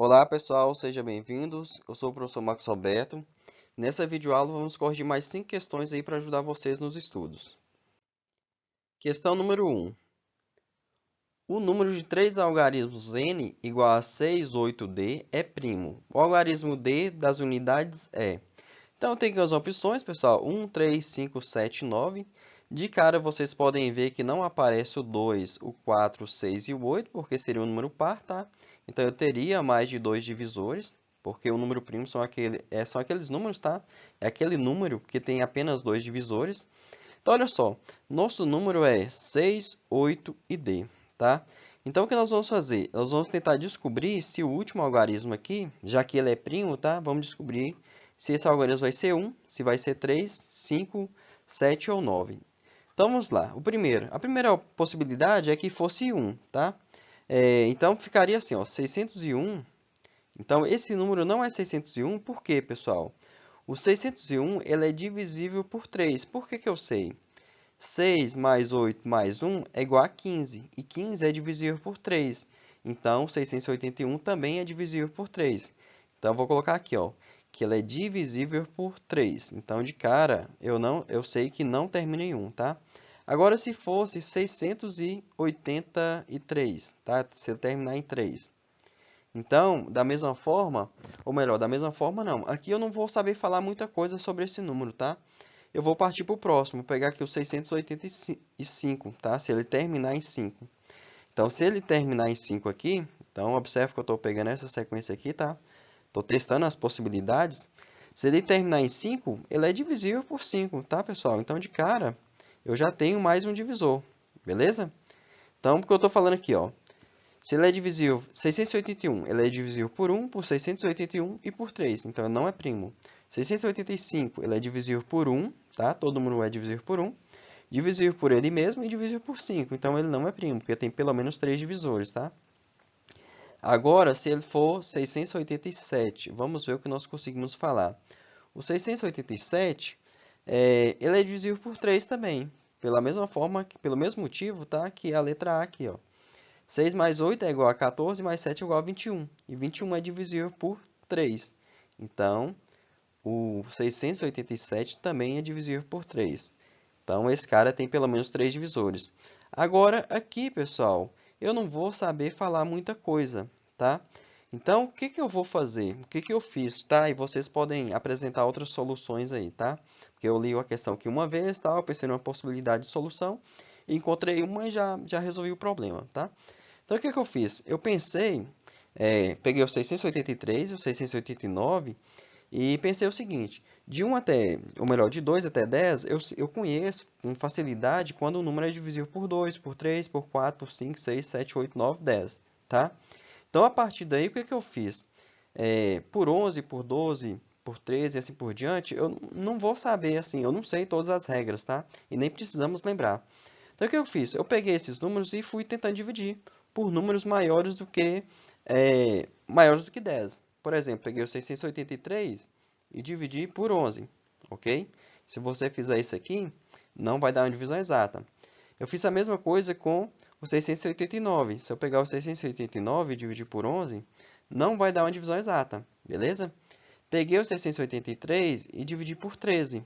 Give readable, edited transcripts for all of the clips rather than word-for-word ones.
Olá pessoal, sejam bem-vindos. Eu sou o professor Marcos Alberto. Nessa videoaula vamos corrigir mais 5 questões aí para ajudar vocês nos estudos. Questão número 1. O número de 3 algarismos n igual a 6, 8d é primo. O algarismo d das unidades é... Então tem aqui as opções, pessoal, 1, 3, 5, 7, 9. De cara vocês podem ver que não aparece o 2, o 4, o 6 e o 8, porque seria um número par, tá? Então eu teria mais de 2 divisores, porque o número primo são aqueles números, tá? É aquele número que tem apenas 2 divisores. Então olha só, nosso número é 6, 8 e d, tá? Então o que nós vamos fazer? Nós vamos tentar descobrir se o último algarismo aqui, já que ele é primo, tá? Vamos descobrir se esse algarismo vai ser 1, se vai ser 3, 5, 7 ou 9. Então vamos lá. A primeira possibilidade é que fosse 1, tá? Então ficaria assim, ó, 601. Então esse número não é 601, por quê, pessoal? O 601 ele é divisível por 3. Por que que eu sei? 6 mais 8 mais 1 é igual a 15. E 15 é divisível por 3. Então, 681 também é divisível por 3. Então, eu vou colocar aqui, ó, que ele é divisível por 3. Então, de cara, eu sei que não termina em 1, tá? Agora, se fosse 683, tá? Se ele terminar em 3. Então, da mesma forma, ou melhor, da mesma forma não. Aqui eu não vou saber falar muita coisa sobre esse número, tá? Eu vou partir para o próximo, vou pegar aqui o 685, tá? Se ele terminar em 5. Então, se ele terminar em 5 aqui, então observe que eu estou pegando essa sequência aqui, tá? Estou testando as possibilidades. Se ele terminar em 5, ele é divisível por 5, tá, pessoal? Então, de cara, eu já tenho mais um divisor, beleza? Então, porque eu estou falando aqui, ó. Se ele é divisível, 681, ele é divisível por 1, por 681 e por 3. Então, ele não é primo. 685, ele é divisível por 1, tá? Todo número é divisível por 1. Divisível por ele mesmo e divisível por 5. Então, ele não é primo, porque tem pelo menos 3 divisores, tá? Agora, se ele for 687, vamos ver o que nós conseguimos falar. O 687, ele é divisível por 3 também. Pela mesma forma, pelo mesmo motivo, tá? Que é a letra A aqui, ó. 6 mais 8 é igual a 14, mais 7 é igual a 21. E 21 é divisível por 3. Então, o 687 também é divisível por 3. Então, esse cara tem pelo menos 3 divisores. Agora, aqui, pessoal, eu não vou saber falar muita coisa, tá? Então, o que que eu vou fazer? O que que eu fiz, tá? E vocês podem apresentar outras soluções aí, tá? Porque eu li a questão aqui uma vez, tá? Eu pensei numa possibilidade de solução, e encontrei uma e já resolvi o problema, tá? Então, o que que eu fiz? Eu pensei, peguei o 683 e o 689 e pensei o seguinte, de 1 até, ou melhor, de 2 até 10, eu conheço com facilidade quando o número é divisível por 2, por 3, por 4, por 5, 6, 7, 8, 9, 10, tá? Então, a partir daí, o que que eu fiz? Por 11, por 12, por 13 e assim por diante, eu não vou saber, assim, eu não sei todas as regras, tá? E nem precisamos lembrar. Então, o que eu fiz? Eu peguei esses números e fui tentando dividir por números maiores do que 10. Por exemplo, peguei o 683 e dividi por 11, ok? Se você fizer isso aqui, não vai dar uma divisão exata. Eu fiz a mesma coisa com o 689. Se eu pegar o 689 e dividir por 11, não vai dar uma divisão exata, beleza? Peguei o 683 e dividi por 13.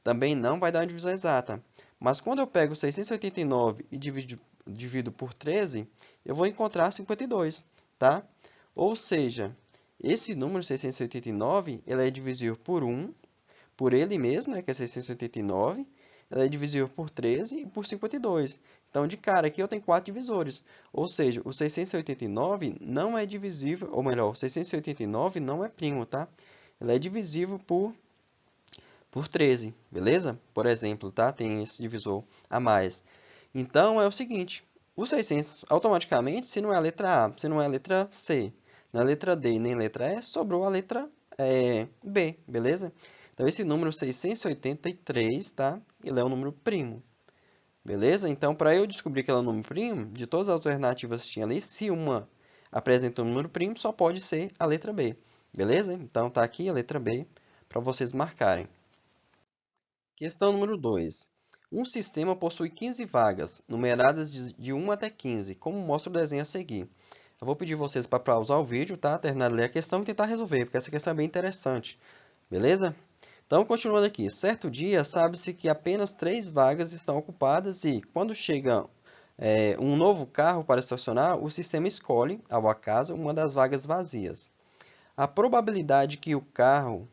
Também não vai dar uma divisão exata. Mas quando eu pego 689 e divido por 13, eu vou encontrar 52, tá? Ou seja, esse número 689, ele é divisível por 1, por ele mesmo, né, que é 689, ele é divisível por 13 e por 52. Então, de cara, aqui eu tenho 4 divisores. Ou seja, o 689 não é divisível, ou melhor, o 689 não é primo, tá? Ele é divisível por 13, beleza? Por exemplo, tá? Tem esse divisor a mais. Então, é o seguinte, o 600, automaticamente, se não é a letra A, se não é a letra C, não é a letra D nem a letra E, sobrou a letra B, beleza? Então, esse número 683, tá? Ele é um número primo, beleza? Então, para eu descobrir que ele é um número primo, de todas as alternativas que tinha ali, se uma apresenta um número primo, só pode ser a letra B, beleza? Então, tá aqui a letra B para vocês marcarem. Questão número 2. Um sistema possui 15 vagas, numeradas de 1 até 15, como mostra o desenho a seguir. Eu vou pedir vocês para pausar o vídeo, tá? Terminar de ler a questão e tentar resolver, porque essa questão é bem interessante. Beleza? Então, continuando aqui. Certo dia, sabe-se que apenas 3 vagas estão ocupadas e, quando chega um novo carro para estacionar, o sistema escolhe, ao acaso, uma das vagas vazias. A probabilidade que o carro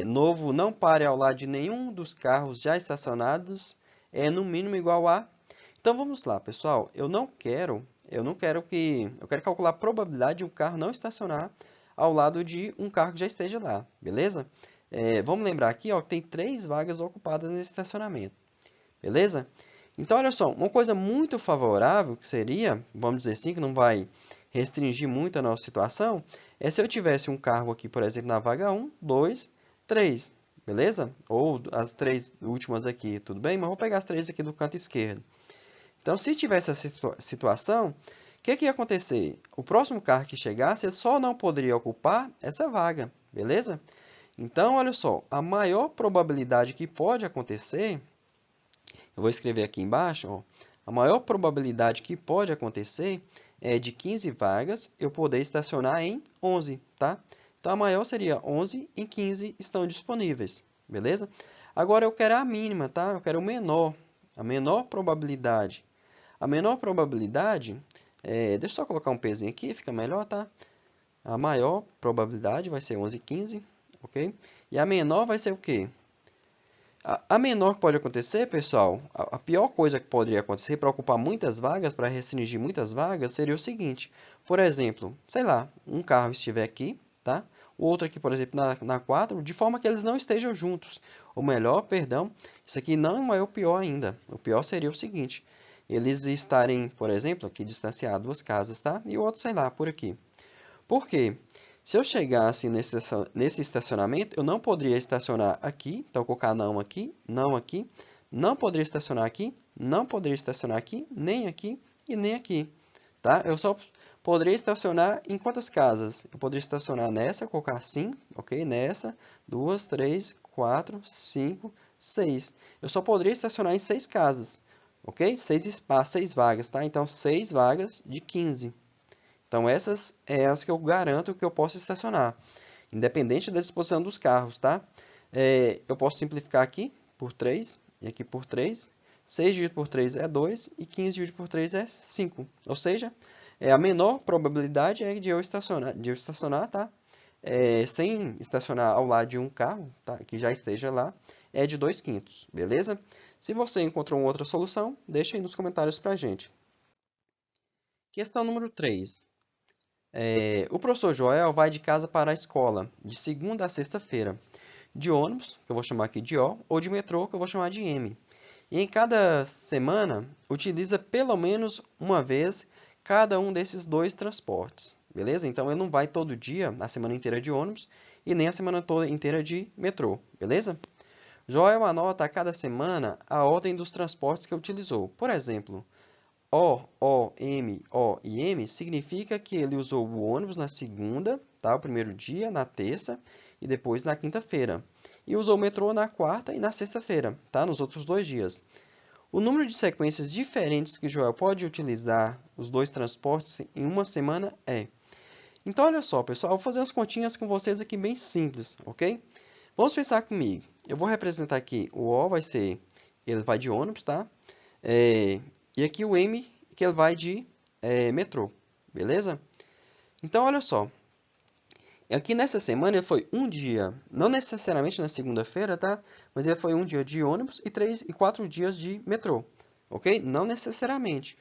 novo não pare ao lado de nenhum dos carros já estacionados é no mínimo igual a... Então vamos lá, pessoal. Eu quero calcular a probabilidade de um carro não estacionar ao lado de um carro que já esteja lá, beleza? Vamos lembrar aqui, ó, que tem 3 vagas ocupadas nesse estacionamento, beleza? Então, olha só, uma coisa muito favorável que seria, vamos dizer assim, que não vai restringir muito a nossa situação, é se eu tivesse um carro aqui, por exemplo, na vaga 1, 2, 3, beleza? Ou as 3 últimas aqui, tudo bem? Mas vou pegar as 3 aqui do canto esquerdo. Então, se tivesse essa situação, o que ia acontecer? O próximo carro que chegasse, ele só não poderia ocupar essa vaga, beleza? Então, olha só, a maior probabilidade que pode acontecer, eu vou escrever aqui embaixo, ó, a maior probabilidade que pode acontecer é de 15 vagas eu poder estacionar em 11, tá? Então, a maior seria 11 e 15 estão disponíveis, beleza? Agora, eu quero a mínima, tá? Eu quero o menor, a menor probabilidade. A menor probabilidade, deixa eu só colocar um pezinho aqui, fica melhor, tá? A maior probabilidade vai ser 11 e 15, ok? E a menor vai ser o quê? A menor que pode acontecer, pessoal, a pior coisa que poderia acontecer para ocupar muitas vagas, para restringir muitas vagas, seria o seguinte. Por exemplo, sei lá, um carro estiver aqui, tá? O outro aqui, por exemplo, na 4, de forma que eles não estejam juntos. Ou melhor, perdão, isso aqui não é o pior ainda. O pior seria o seguinte. Eles estarem, por exemplo, aqui distanciados 2 casas, tá? E o outro, sei lá, por aqui. Por quê? Se eu chegasse nesse estacionamento, eu não poderia estacionar aqui. Então, eu vou colocar não aqui, não aqui. Não poderia estacionar aqui, não poderia estacionar aqui, nem aqui e nem aqui. Tá? Eu só poderia estacionar em quantas casas? Eu poderia estacionar nessa, colocar sim, ok? Nessa, 2, 3, 4, 5, 6. Eu só poderia estacionar em 6 casas, ok? 6 espaços, 6 vagas, tá? Então, 6 vagas de 15. Então, essas é as que eu garanto que eu posso estacionar, independente da disposição dos carros, tá? Eu posso simplificar aqui por 3 e aqui por 3. 6 dividido por 3 é 2 e 15 dividido por 3 é 5. Ou seja, a menor probabilidade é de eu estacionar, tá? Sem estacionar ao lado de um carro, tá? Que já esteja lá, é de 2/5, beleza? Se você encontrou uma outra solução, deixa aí nos comentários pra gente. Questão número 3. O professor Joel vai de casa para a escola, de segunda a sexta-feira, de ônibus, que eu vou chamar aqui de O, ou de metrô, que eu vou chamar de M. E em cada semana, utiliza pelo menos uma vez cada um desses 2 transportes, beleza? Então, ele não vai todo dia, a semana inteira de ônibus, e nem a semana toda inteira de metrô, beleza? Joel anota a cada semana a ordem dos transportes que utilizou. Por exemplo, O, M e M significa que ele usou o ônibus na segunda, tá? O primeiro dia, na terça e depois na quinta-feira. E usou o metrô na quarta e na sexta-feira, tá? Nos outros 2 dias. O número de sequências diferentes que Joel pode utilizar os 2 transportes em uma semana é... Então, olha só, pessoal, eu vou fazer umas continhas com vocês aqui bem simples, ok? Vamos pensar comigo. Eu vou representar aqui, o O vai ser, ele vai de ônibus, tá? E aqui o M, que ele vai de metrô, beleza? Então, olha só. Aqui nessa semana ele foi um dia, não necessariamente na segunda-feira, tá? Mas ele foi um dia de ônibus e 3 e 4 dias de metrô, ok? Não necessariamente.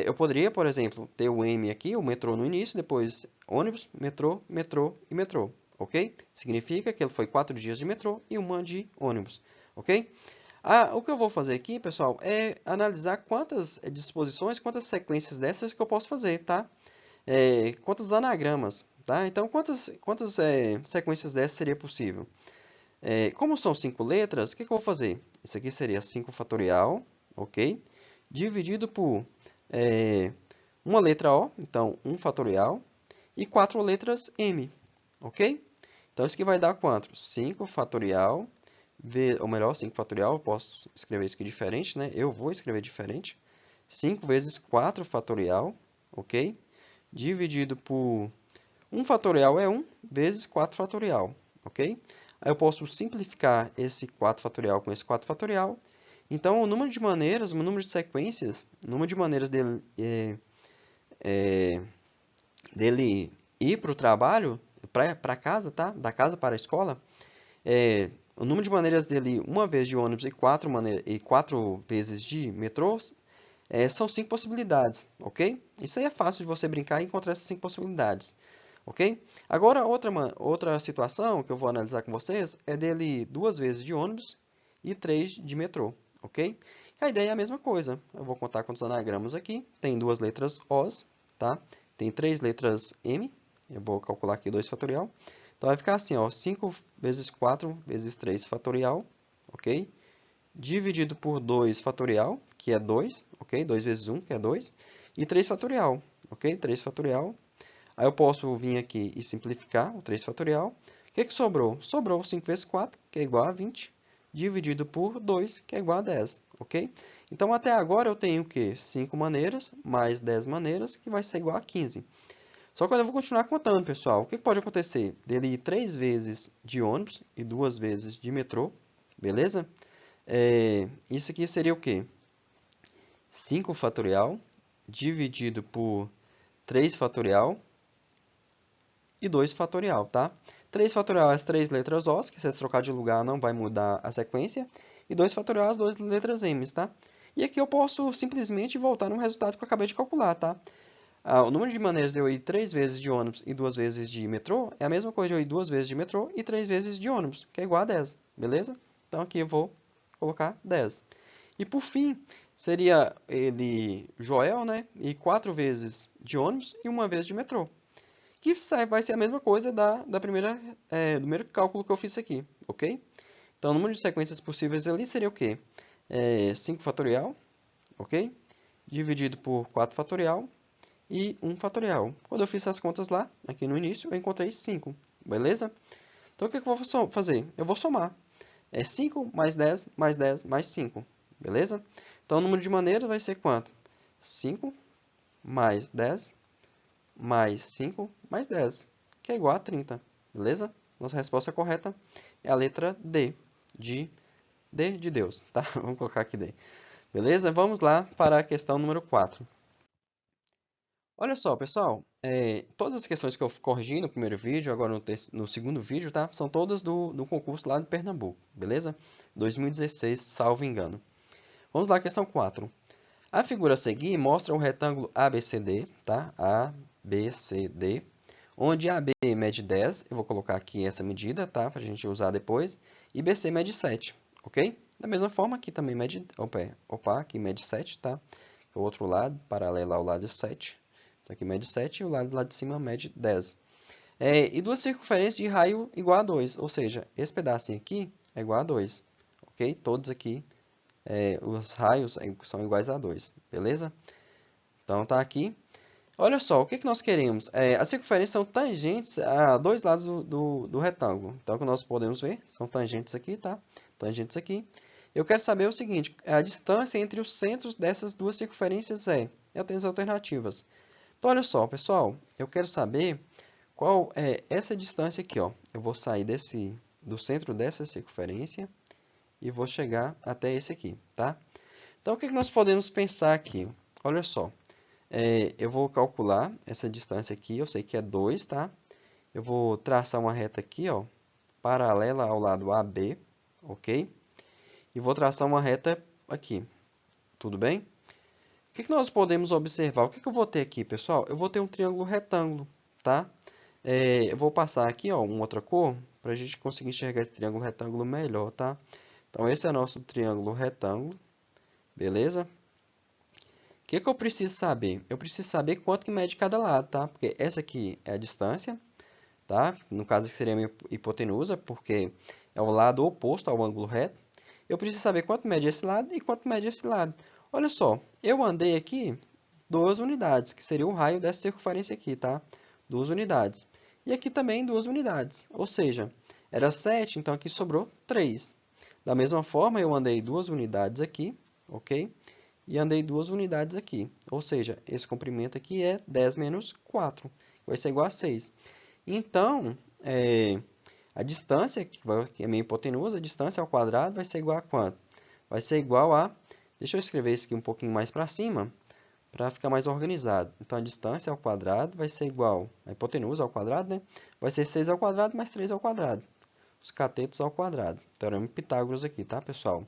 Eu poderia, por exemplo, ter o M aqui, o metrô no início, depois ônibus, metrô, metrô e metrô, ok? Significa que ele foi 4 dias de metrô e 1 de ônibus, ok? O que eu vou fazer aqui, pessoal, é analisar quantas disposições, quantas sequências dessas que eu posso fazer, tá? Quantos anagramas, tá? Então, quantas sequências dessas seria possível? Como são 5 letras, o que eu vou fazer? Isso aqui seria 5 fatorial, ok? Dividido por uma letra O, então 1 fatorial, e 4 letras M, ok? Então, isso aqui vai dar quanto? 5 fatorial, ou melhor, 5 fatorial, eu posso escrever isso aqui diferente, né? Eu vou escrever diferente. 5 vezes 4 fatorial, ok? dividido por 1 fatorial é 1 vezes 4 fatorial, ok? Aí eu posso simplificar esse 4 fatorial com esse 4 fatorial. Então, o número de maneiras, o número de sequências, o número de maneiras dele ir para o trabalho, para casa, tá? Da casa para a escola, o número de maneiras dele uma vez de ônibus e 4 vezes de metrô são 5 possibilidades, ok? Isso aí é fácil de você brincar e encontrar essas 5 possibilidades, ok? Agora, outra situação que eu vou analisar com vocês é dele 2 vezes de ônibus e 3 de metrô, ok? A ideia é a mesma coisa. Eu vou contar quantos anagramas aqui. Tem 2 letras Os, tá? Tem 3 letras M. Eu vou calcular aqui 2 fatorial. Então, vai ficar assim, ó, 5 vezes 4 vezes 3 fatorial, ok? Dividido por 2 fatorial, que é 2, ok? 2 vezes 1, que é 2. E 3 fatorial, ok? 3 fatorial. Aí eu posso vir aqui e simplificar o 3 fatorial. O que sobrou? Sobrou 5 vezes 4, que é igual a 20, dividido por 2, que é igual a 10, ok? Então, até agora eu tenho o quê? 5 maneiras mais 10 maneiras, que vai ser igual a 15. Só que eu vou continuar contando, pessoal. O que pode acontecer? Dele ir 3 vezes de ônibus e 2 vezes de metrô, beleza? Isso aqui seria o quê? 5 fatorial dividido por 3 fatorial e 2 fatorial, tá? 3 fatorial é as 3 letras Os, que se você trocar de lugar não vai mudar a sequência. E 2 fatorial é as 2 letras M, tá? E aqui eu posso simplesmente voltar no resultado que eu acabei de calcular, tá? O número de maneiras de eu ir 3 vezes de ônibus e 2 vezes de metrô é a mesma coisa de eu ir 2 vezes de metrô e 3 vezes de ônibus, que é igual a 10, beleza? Então aqui eu vou colocar 10. E por fim, seria ele Joel, né? E 4 vezes de ônibus e 1 vez de metrô. Que vai ser a mesma coisa do primeiro cálculo que eu fiz aqui, ok? Então, o número de sequências possíveis ali seria o quê? 5 fatorial, ok? Dividido por 4 fatorial e 1 fatorial. Quando eu fiz as contas lá, aqui no início, eu encontrei 5, beleza? Então, o que eu vou fazer? Eu vou somar. 5 mais 10 mais 10 mais 5, beleza? Então, o número de maneiras vai ser quanto? 5 mais 10 mais 5 mais 10, que é igual a 30, beleza? Nossa resposta correta é a letra D, de Deus, tá? Vamos colocar aqui D. Beleza? Vamos lá para a questão número 4. Olha só, pessoal, todas as questões que eu corrigi no primeiro vídeo, agora no segundo vídeo, tá? São todas do concurso lá de Pernambuco, beleza? 2016, salvo engano. Vamos lá, questão 4. A figura a seguir mostra um retângulo ABCD, tá? ABCD, onde AB mede 10, eu vou colocar aqui essa medida, tá? Para a gente usar depois, e BC mede 7, ok? Da mesma forma, aqui também mede, aqui mede 7, tá? O outro lado, paralelo ao lado 7. Então, aqui mede 7 e o lado lá de cima mede 10. E duas circunferências de raio igual a 2, ou seja, esse pedacinho aqui é igual a 2, ok? Todos aqui, os raios são iguais a 2, beleza? Então, tá aqui. Olha só, o que nós queremos? As circunferências são tangentes a dois lados do retângulo. Então, o que nós podemos ver são tangentes aqui, tá? Tangentes aqui. Eu quero saber o seguinte, a distância entre os centros dessas duas circunferências eu tenho as alternativas. Então, olha só, pessoal, eu quero saber qual é essa distância aqui, ó. Eu vou sair do centro dessa circunferência e vou chegar até esse aqui, tá? Então, o que nós podemos pensar aqui? Olha só. Eu vou calcular essa distância aqui, eu sei que é 2, tá? Eu vou traçar uma reta aqui, ó, paralela ao lado AB, ok? E vou traçar uma reta aqui, tudo bem? O que nós podemos observar? O que eu vou ter aqui, pessoal? Eu vou ter um triângulo retângulo, tá? Eu vou passar aqui, ó, uma outra cor, para a gente conseguir enxergar esse triângulo retângulo melhor, tá? Então, esse é nosso triângulo retângulo, beleza? O que eu preciso saber? Eu preciso saber quanto que mede cada lado, tá? Porque essa aqui é a distância, tá? No caso aqui seria a minha hipotenusa, porque é o lado oposto ao ângulo reto. Eu preciso saber quanto mede esse lado e quanto mede esse lado. Olha só, eu andei aqui 2 unidades, que seria o raio dessa circunferência aqui, tá? 2 unidades. E aqui também 2 unidades, ou seja, era 7, então aqui sobrou 3. Da mesma forma, eu andei 2 unidades aqui, ok? e andei 2 unidades aqui. Ou seja, esse comprimento aqui é 10 menos 4, vai ser igual a 6. Então, a distância, que é a minha hipotenusa, a distância ao quadrado vai ser igual a quanto? Vai ser igual a... Deixa eu escrever isso aqui um pouquinho mais para cima, para ficar mais organizado. Então, a distância ao quadrado vai ser igual... A hipotenusa ao quadrado, né? Vai ser 6 ao quadrado mais 3 ao quadrado. Os catetos ao quadrado. Teorema de Pitágoras aqui, tá, pessoal?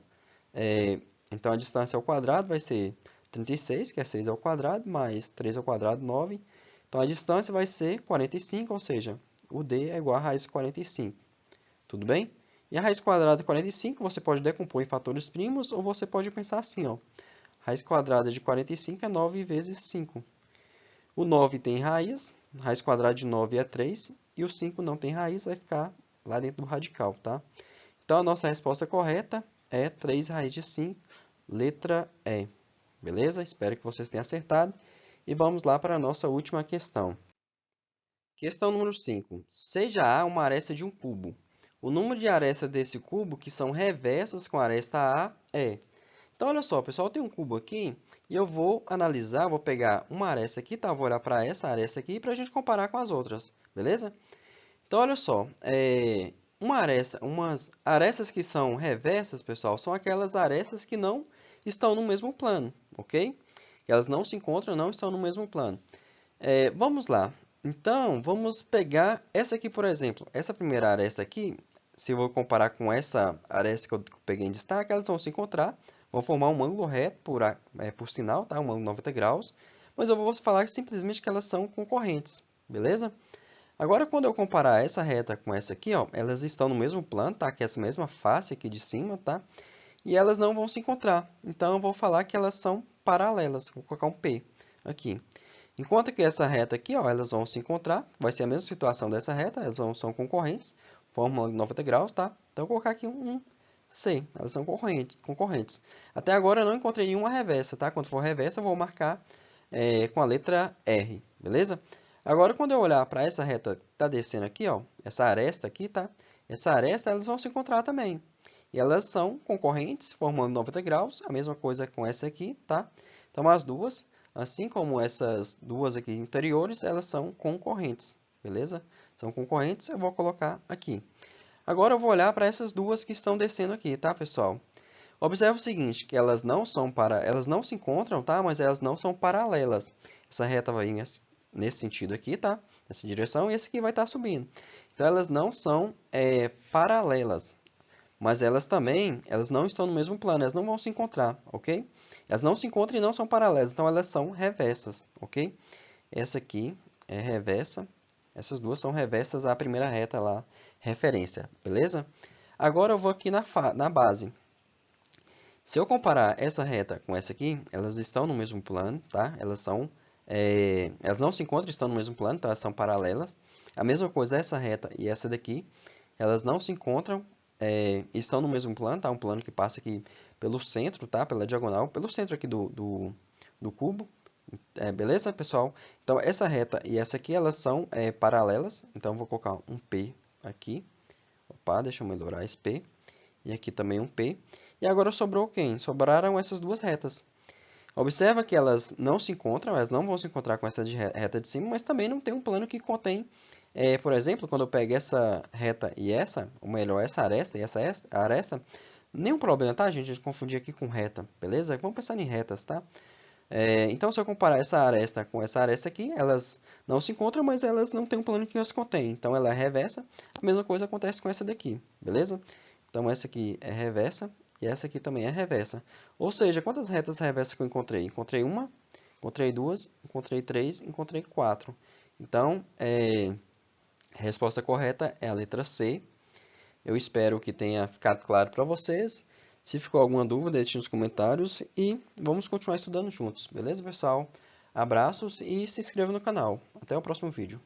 Então, a distância ao quadrado vai ser 36, que é 6 ao quadrado, mais 3 ao quadrado, 9. Então, a distância vai ser 45, ou seja, o D é igual a raiz de 45. Tudo bem? E a raiz quadrada de 45 você pode decompor em fatores primos, ou você pode pensar assim, ó. Raiz quadrada de 45 é 9 vezes 5. O 9 tem raiz quadrada de 9 é 3, e o 5 não tem raiz, vai ficar lá dentro do radical, tá? Então, a nossa resposta correta é 3 raiz de 5, letra E. Beleza? Espero que vocês tenham acertado. E vamos lá para a nossa última questão. Questão número 5. Seja A uma aresta de um cubo. O número de arestas desse cubo que são reversas com a aresta A é... Então, olha só, pessoal, tem um cubo aqui e eu vou analisar, vou pegar uma aresta aqui, tá? Vou olhar para essa aresta aqui para a gente comparar com as outras, beleza? Então, olha só, umas arestas que são reversas, pessoal, são aquelas arestas que não estão no mesmo plano, ok? Elas não se encontram, não estão no mesmo plano. Vamos lá. Então, vamos pegar essa aqui, por exemplo. Essa primeira aresta aqui, se eu vou comparar com essa aresta que eu peguei em destaque, elas vão se encontrar, vão formar um ângulo reto por sinal, tá? Um ângulo de 90 graus. Mas eu vou falar simplesmente que elas são concorrentes, beleza? Agora, quando eu comparar essa reta com essa aqui, ó, elas estão no mesmo plano, tá? Que é essa mesma face aqui de cima, tá? E elas não vão se encontrar. Então, eu vou falar que elas são paralelas. Vou colocar um P aqui. Enquanto que essa reta aqui, ó, elas vão se encontrar, vai ser a mesma situação dessa reta, elas são concorrentes, formam 90 graus, tá? Então, eu vou colocar aqui um C, elas são concorrentes. Até agora eu não encontrei nenhuma reversa, tá? Quando for reversa, eu vou marcar com a letra R, beleza? Agora, quando eu olhar para essa reta que está descendo aqui, ó, essa aresta aqui, tá? Essa aresta, elas vão se encontrar também. E elas são concorrentes, formando 90 graus, a mesma coisa com essa aqui, tá? Então, as duas... Assim como essas duas aqui anteriores, elas são concorrentes, beleza? São concorrentes, eu vou colocar aqui. Agora eu vou olhar para essas duas que estão descendo aqui, tá, pessoal? Observe o seguinte, que elas não se encontram, tá? Mas elas não são paralelas. Essa reta vai vir nesse sentido aqui, tá? Nessa direção, e esse aqui vai estar subindo. Então, elas não são paralelas. Mas elas não estão no mesmo plano, elas não vão se encontrar, ok? Elas não se encontram e não são paralelas, então elas são reversas, ok? Essa aqui é reversa, essas duas são reversas à primeira reta lá, referência, beleza? Agora eu vou aqui na base. Se eu comparar essa reta com essa aqui, elas estão no mesmo plano, tá? Elas não se encontram, estão no mesmo plano, então elas são paralelas. A mesma coisa essa reta e essa daqui, elas não se encontram, estão no mesmo plano, tá? Um plano que passa aqui pelo centro, tá? Pela diagonal, pelo centro aqui do cubo. Beleza, pessoal? Então, essa reta e essa aqui, elas são paralelas. Então, eu vou colocar um P aqui. Opa, deixa eu melhorar esse P. E aqui também um P. E agora sobrou quem? Sobraram essas duas retas. Observa que elas não se encontram, elas não vão se encontrar com essa reta de cima, mas também não tem um plano que contém, por exemplo, quando eu pego essa reta e essa, ou melhor, essa aresta e essa aresta, nenhum problema, tá, gente? A gente confundir aqui com reta, beleza? Vamos pensar em retas, tá? Então, se eu comparar essa aresta com essa aresta aqui, elas não se encontram, mas elas não têm um plano que as contém. Então, ela é reversa. A mesma coisa acontece com essa daqui, beleza? Então, essa aqui é reversa e essa aqui também é reversa. Ou seja, quantas retas reversas que eu encontrei? Encontrei uma, encontrei duas, encontrei três, encontrei quatro. Então, a resposta correta é a letra C. Eu espero que tenha ficado claro para vocês. Se ficou alguma dúvida, deixe nos comentários e vamos continuar estudando juntos, beleza, pessoal? Abraços e se inscreva no canal. Até o próximo vídeo.